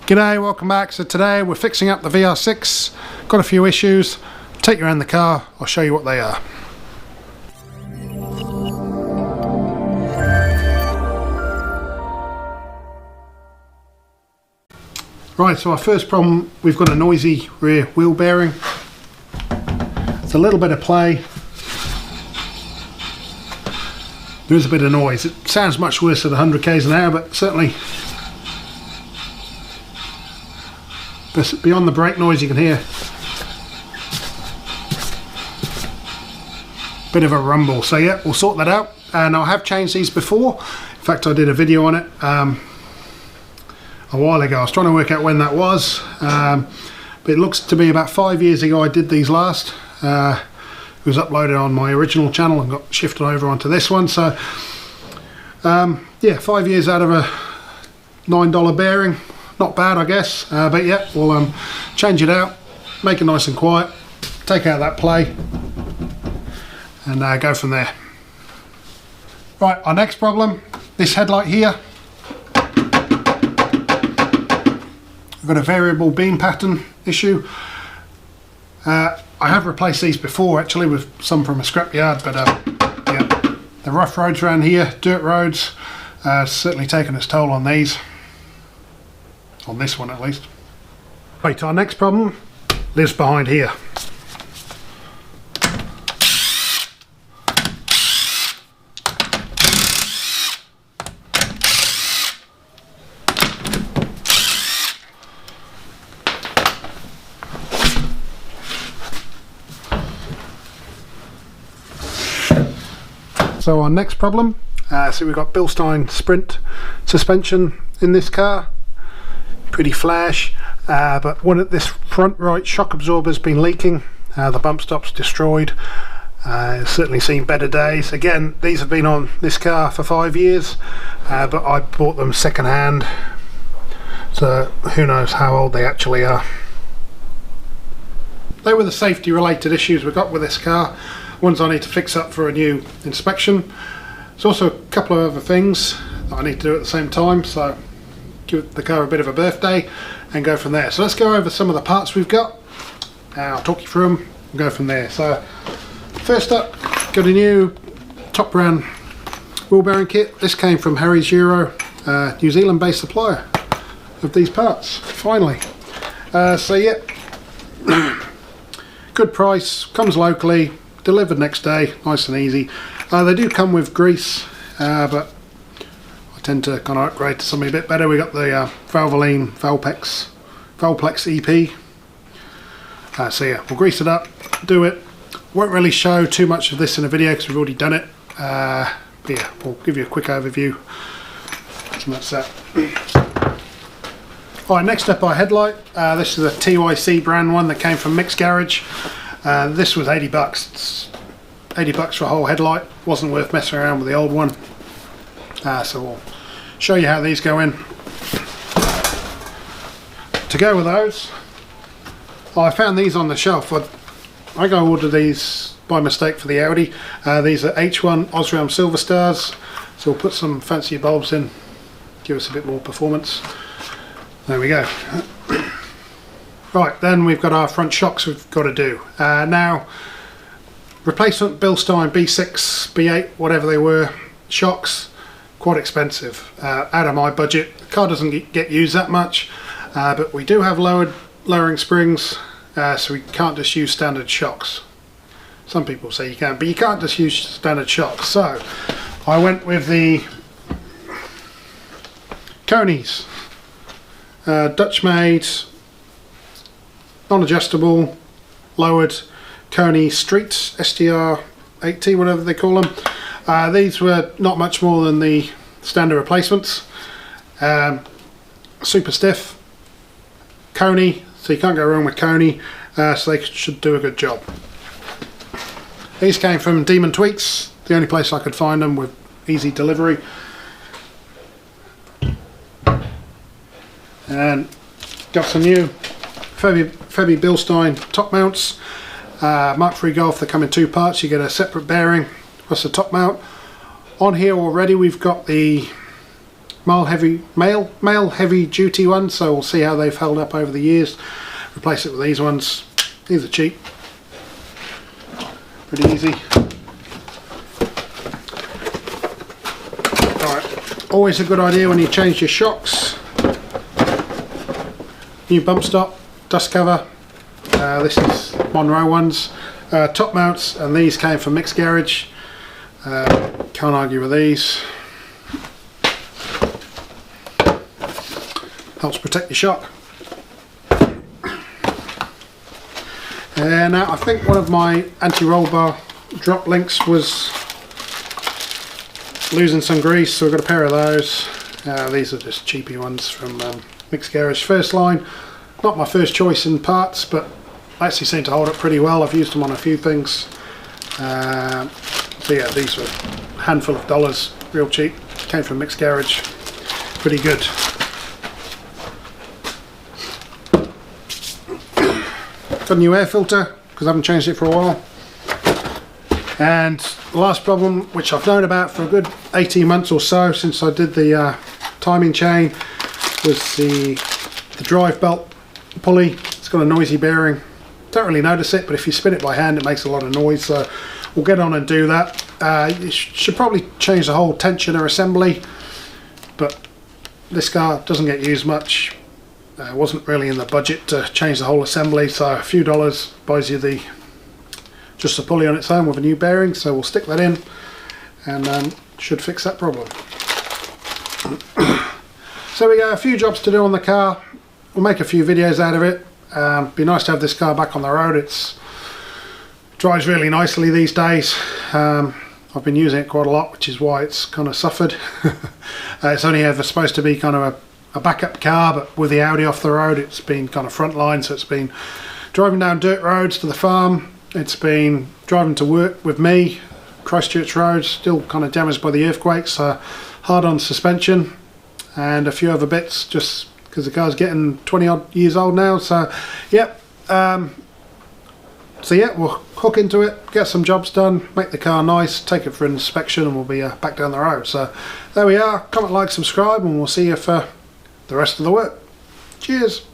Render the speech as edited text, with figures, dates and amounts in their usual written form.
G'day, welcome back. So today we're fixing up the VR6. Got a few issues. Take you around the car, I'll show you what they are. Right, so our first problem, we've got a noisy rear wheel bearing. It's a little bit of play. There is a bit of noise. It sounds much worse at 100 k's an hour, but certainly beyond the brake noise you can hear a bit of a rumble. So yeah, we'll sort that out. And I have changed these before. In fact, I did a video on it a while ago. I was trying to work out when that was, but it looks to be about 5 years ago I did these last. It was uploaded on my original channel and got shifted over onto this one. So yeah, 5 years out of a $9 bearing, not bad I guess. But yeah, we'll change it out, make it nice and quiet, take out that play and go from there. Right, our next problem, this headlight here. We've got a variable beam pattern issue. I have replaced these before actually with some from a scrapyard, but yeah, the rough roads around here, dirt roads, certainly taken its toll on these, on this one at least. Right, our next problem lives behind here. So our next problem, so we've got Bilstein Sprint suspension in this car, pretty flash, but one of this front right shock absorber has been leaking, the bump stop's destroyed. It's certainly seen better days. Again, these have been on this car for 5 years, but I bought them second hand, so who knows how old they actually are. They were the safety related issues we got with this car. Ones I need to fix up for a new inspection. There's also a couple of other things that I need to do at the same time, so give the car a bit of a birthday and go from there. So let's go over some of the parts we've got. I'll talk you through them and go from there. So first up, got a new top brand wheel bearing kit. This came from Harry's Euro, New Zealand based supplier of these parts, finally. So yeah, good price, comes locally, delivered next day, nice and easy. They do come with grease, but I tend to kind of upgrade to something a bit better. We got the Valvoline Valplex EP. So yeah, we'll grease it up, do it. Won't really show too much of this in a video because we've already done it. But yeah, we'll give you a quick overview. And that's that. Alright, next up our headlight. This is a TYC brand one that came from Micks Garage. This was 80 bucks. It's 80 bucks for a whole headlight. Wasn't worth messing around with the old one. So we'll show you how these go in. To go with those, I found these on the shelf. I go order these by mistake for the Audi. These are H1 Osram Silver Stars. So we'll put some fancy bulbs in, give us a bit more performance. There we go. Right, then we've got our front shocks we've got to do. Now, replacement Bilstein B6, B8, whatever they were, shocks, quite expensive. Out of my budget. The car doesn't get used that much, but we do have lowering springs, so we can't just use standard shocks. Some people say you can, but you can't just use standard shocks. So, I went with the Konis, Dutch-made, non-adjustable, lowered Konis Street, str.t, whatever they call them. These were not much more than the standard replacements. Super stiff, Koni, so you can't go wrong with Koni, so they should do a good job. These came from Demon Tweeks, the only place I could find them with easy delivery. And got some new VW Bilstein top mounts. Mark III Golf, they come in two parts. You get a separate bearing plus the top mount. On here already we've got the male heavy duty ones, so we'll see how they've held up over the years. Replace it with these ones. These are cheap, pretty easy. Alright, always a good idea when you change your shocks. New bump stop, dust cover. This is Monroe ones. Top mounts, and these came from Micks Garage. Can't argue with these. Helps protect your shock. Now I think one of my anti-roll bar drop links was losing some grease, so I've got a pair of those. These are just cheapy ones from Micks Garage. First line, not my first choice in parts, but they actually seem to hold up pretty well. I've used them on a few things. So yeah, these were a handful of dollars, real cheap. Came from Micks Garage, pretty good. Got a new air filter because I haven't changed it for a while. And the last problem, which I've known about for a good 18 months or so since I did the timing chain, was the drive belt pulley. It's got a noisy bearing. Don't really notice it, but if you spin it by hand it makes a lot of noise, so we'll get on and do that. You should probably change the whole tensioner assembly, but this car doesn't get used much. Wasn't really in the budget to change the whole assembly, so a few dollars buys you just the pulley on its own with a new bearing, so we'll stick that in and should fix that problem. So we got a few jobs to do on the car. We'll make a few videos out of it. Be nice to have this car back on the road. It drives really nicely these days. I've been using it quite a lot, which is why it's kind of suffered. It's only ever supposed to be kind of a backup car, but with the Audi off the road it's been kind of frontline, so it's been driving down dirt roads to the farm, it's been driving to work with me, Christchurch roads, still kind of damaged by the earthquakes, hard on suspension and a few other bits just because the car's getting 20 odd years old now. So yep, we'll hook into it, get some jobs done, make the car nice, take it for an inspection, and we'll be back down the road. So there we are. Comment, like, subscribe, and we'll see you for the rest of the work. Cheers.